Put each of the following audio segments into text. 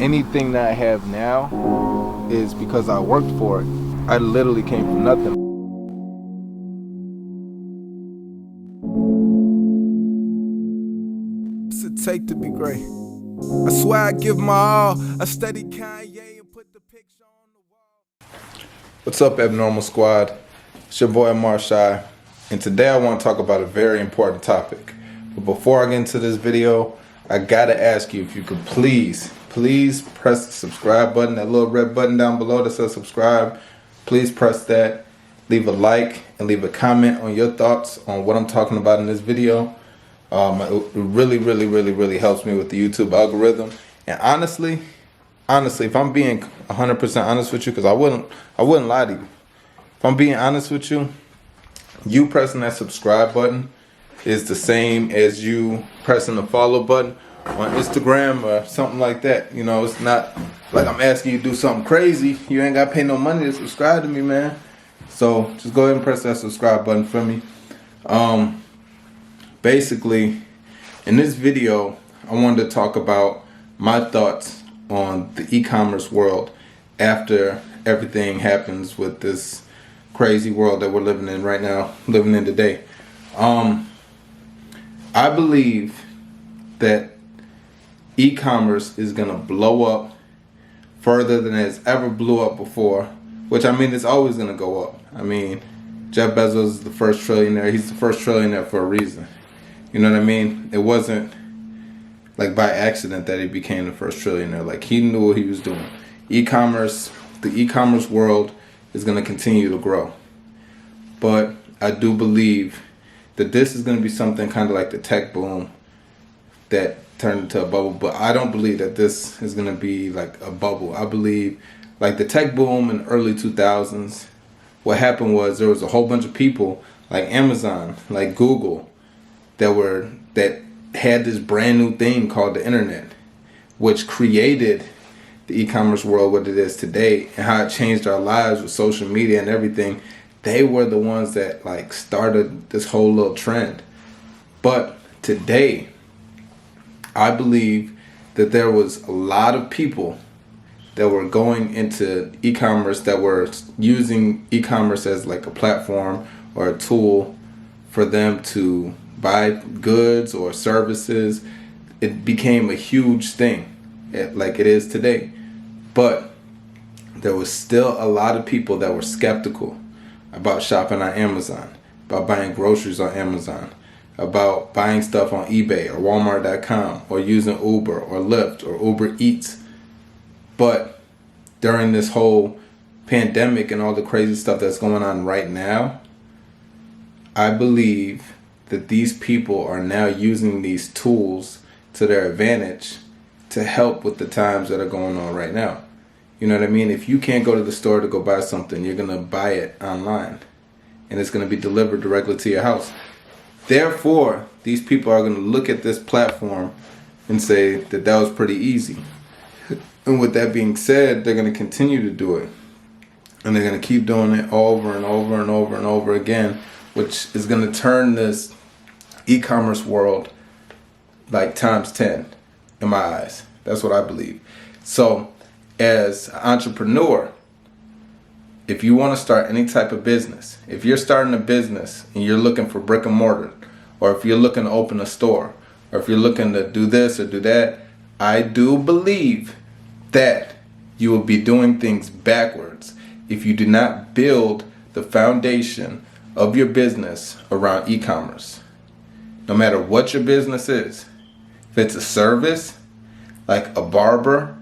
Anything that I have now is because I worked for it. I literally came from nothing. What's it take to be great? I swear I give my all. I study Kanye and put the picture on the wall. What's up, Abnormal Squad? It's your boy Amar, and today I want to talk about a very important topic. But before I get into this video, I gotta ask you if you could please press the subscribe button, that little red button down below that says subscribe. Please press that. Leave a like and leave a comment on your thoughts on what I'm talking about in this video. It really helps me with the YouTube algorithm. And honestly, if I'm being 100% honest with you, because I wouldn't lie to you. If I'm being honest with you, you pressing that subscribe button is the same as you pressing the follow button on Instagram or something like that. You know, it's not like I'm asking you to do something crazy. You ain't got to pay no money to subscribe to me, man. So just go ahead and press that subscribe button for me. Basically, in this video, I wanted to talk about my thoughts on the e-commerce world after everything happens with this crazy world that we're living in right now, living in today. I believe that e-commerce is going to blow up further than it's ever blew up before, which I mean, it's always going to go up. I mean, Jeff Bezos is the first trillionaire. He's the first trillionaire for a reason. You know what I mean? It wasn't like by accident that he became the first trillionaire. Like, he knew what he was doing. E-commerce, the e-commerce world is going to continue to grow. But I do believe that this is going to be something kind of like the tech boom that turned into a bubble. But I don't believe that this is going to be like a bubble. I believe like the tech boom in the early 2000s, what happened was there was a whole bunch of people like Amazon, like Google, that had this brand new thing called the internet, which created the e-commerce world what it is today and how it changed our lives with social media and everything. They were the ones that like started this whole little trend. But today, I believe that there was a lot of people that were going into e-commerce, that were using e-commerce as like a platform or a tool for them to buy goods or services. It became a huge thing, like it is today. But there was still a lot of people that were skeptical about shopping on Amazon, about buying groceries on Amazon, about buying stuff on eBay or Walmart.com, or using Uber or Lyft or Uber Eats. But during this whole pandemic and all the crazy stuff that's going on right now, I believe that these people are now using these tools to their advantage to help with the times that are going on right now. You know what I mean? If you can't go to the store to go buy something, you're going to buy it online, and it's going to be delivered directly to your house. Therefore, these people are going to look at this platform and say that that was pretty easy. And with that being said, they're going to continue to do it. And they're going to keep doing it over and over and over and over again, which is going to turn this e-commerce world like times 10 in my eyes. That's what I believe. So as an entrepreneur, if you want to start any type of business, if you're starting a business and you're looking for brick and mortar, or if you're looking to open a store, or if you're looking to do this or do that, I do believe that you will be doing things backwards if you do not build the foundation of your business around e-commerce. No matter what your business is, if it's a service like a barber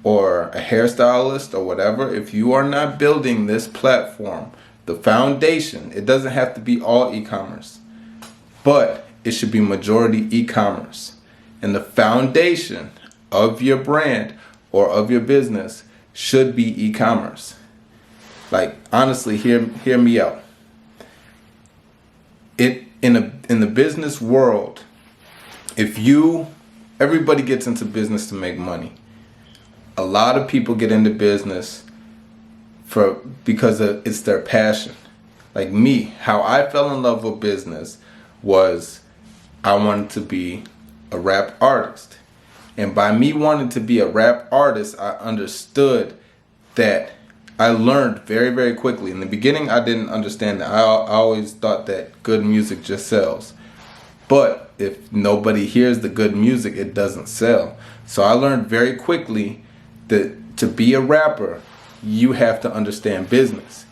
or a hairstylist or whatever, if you are not building this platform, the foundation, it doesn't have to be all e-commerce, but it should be majority e-commerce. And the foundation of your brand or of your business should be e-commerce. Like, honestly, hear me out. In the business world, everybody gets into business to make money. A lot of people get into business because it's their passion. Like me, how I fell in love with business was I wanted to be a rap artist. And by me wanting to be a rap artist, I understood that. I learned very, very quickly. In the beginning, I didn't understand that. I always thought that good music just sells. But if nobody hears the good music, it doesn't sell. So I learned very quickly that to be a rapper, you have to understand business.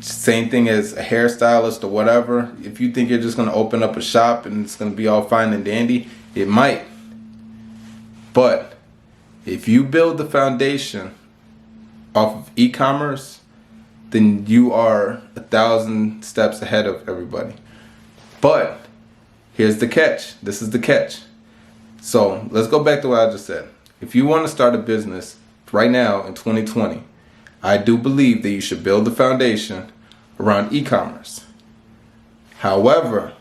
Same thing as a hairstylist or whatever. If you think you're just going to open up a shop and it's going to be all fine and dandy, it might. But if you build the foundation off of e-commerce, then you are 1,000 steps ahead of everybody. But here's the catch. This is the catch. So let's go back to what I just said. If you want to start a business right now in 2020, I do believe that you should build the foundation around e-commerce. However,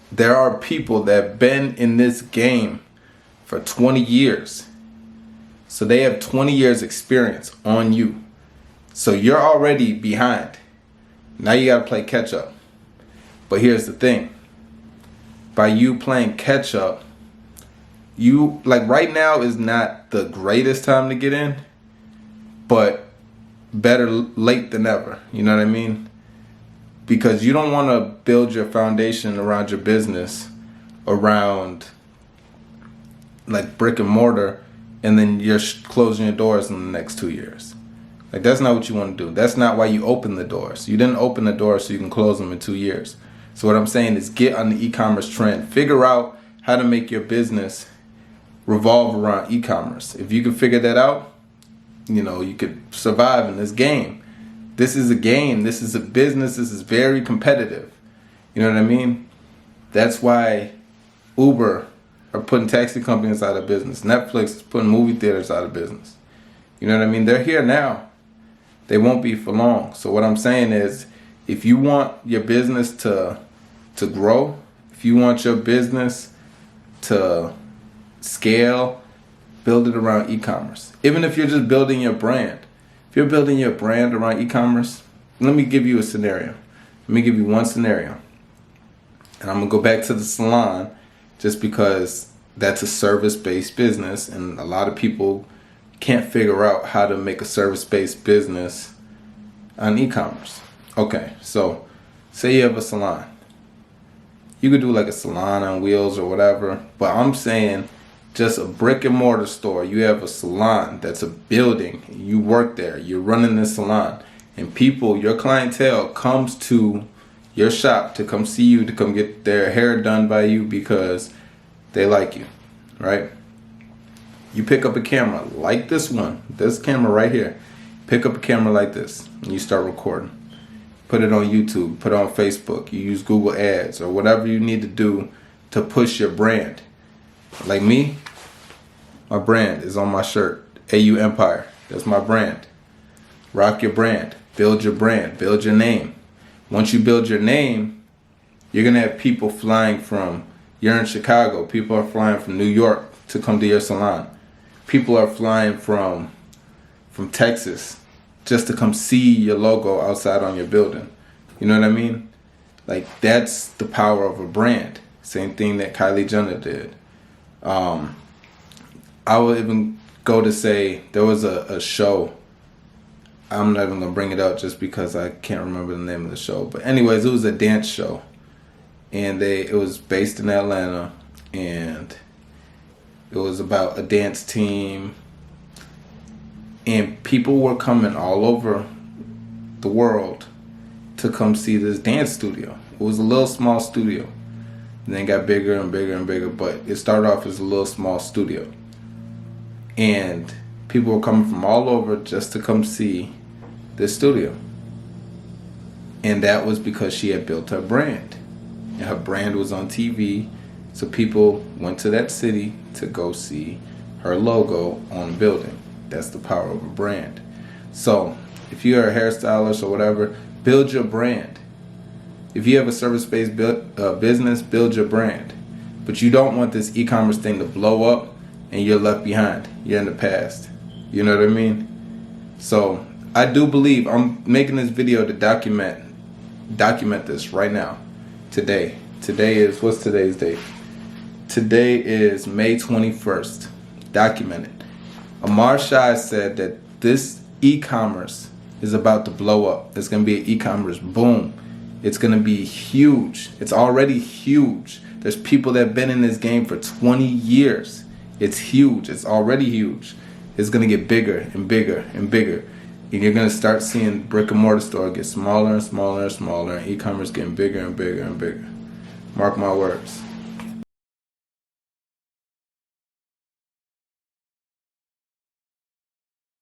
there are people that have been in this game for 20 years. So they have 20 years experience on you. So you're already behind. Now you got to play catch up. But here's the thing. By you playing catch up, you, like, right now is not the greatest time to get in, but better late than never. You know what I mean? Because you don't want to build your foundation around your business around like brick and mortar, and then you're closing your doors in the next 2 years. Like, that's not what you want to do. That's not why you open the doors. You didn't open the doors so you can close them in 2 years. So what I'm saying is get on the e-commerce trend. Figure out how to make your business revolve around e-commerce. If you can figure that out, you know, you could survive in this game. This is a game. This is a business. This is very competitive. You know what I mean? That's why Uber are putting taxi companies out of business. Netflix is putting movie theaters out of business. You know what I mean? They're here now. They won't be for long. So what I'm saying is, if you want your business to grow, if you want your business to scale, build it around e-commerce. Even if you're just building your brand. If you're building your brand around e-commerce, let me give you a scenario. Let me give you one scenario. And I'm going to go back to the salon just because that's a service-based business, and a lot of people can't figure out how to make a service-based business on e-commerce. Okay, so say you have a salon. You could do like a salon on wheels or whatever, but I'm saying just a brick and mortar store. You have a salon that's a building. You work there. You're running this salon, and people, your clientele, comes to your shop to come see you, to come get their hair done by you because they like you, right? You pick up a camera like this one, this camera right here. Pick up a camera like this and you start recording. Put it on YouTube, put it on Facebook. You use Google Ads or whatever you need to do to push your brand. Like me, my brand is on my shirt. AU Empire, that's my brand. Rock your brand, build your brand, build your name. Once you build your name, you're going to have people flying from, you're in Chicago, people are flying from New York to come to your salon. People are flying from Texas just to come see your logo outside on your building. You know what I mean? Like, that's the power of a brand. Same thing that Kylie Jenner did. I would even go to say there was a show. I'm not even going to bring it up just because I can't remember the name of the show. But anyways, it was a dance show. And it was based in Atlanta. And it was about a dance team. And people were coming all over the world to come see this dance studio. It was a little small studio. And then it got bigger and bigger and bigger. But it started off as a little small studio. And people were coming from all over just to come see this studio. And that was because she had built her brand. And her brand was on TV. So people went to that city to go see her logo on the building. That's the power of a brand. So if you're a hairstylist or whatever, build your brand. If you have a service-based business, build your brand. But you don't want this e-commerce thing to blow up and you're left behind. You're in the past. You know what I mean? So I do believe I'm making this video to document this right now. Today is, what's today's date? Today is May 21st. Documented. Amar said that this e-commerce is about to blow up. There's going to be an e-commerce boom. It's going to be huge. It's already huge. There's people that have been in this game for 20 years. It's huge. It's already huge. It's going to get bigger and bigger and bigger. And you're going to start seeing brick and mortar store get smaller and smaller and smaller, and e-commerce getting bigger and bigger and bigger. Mark my words.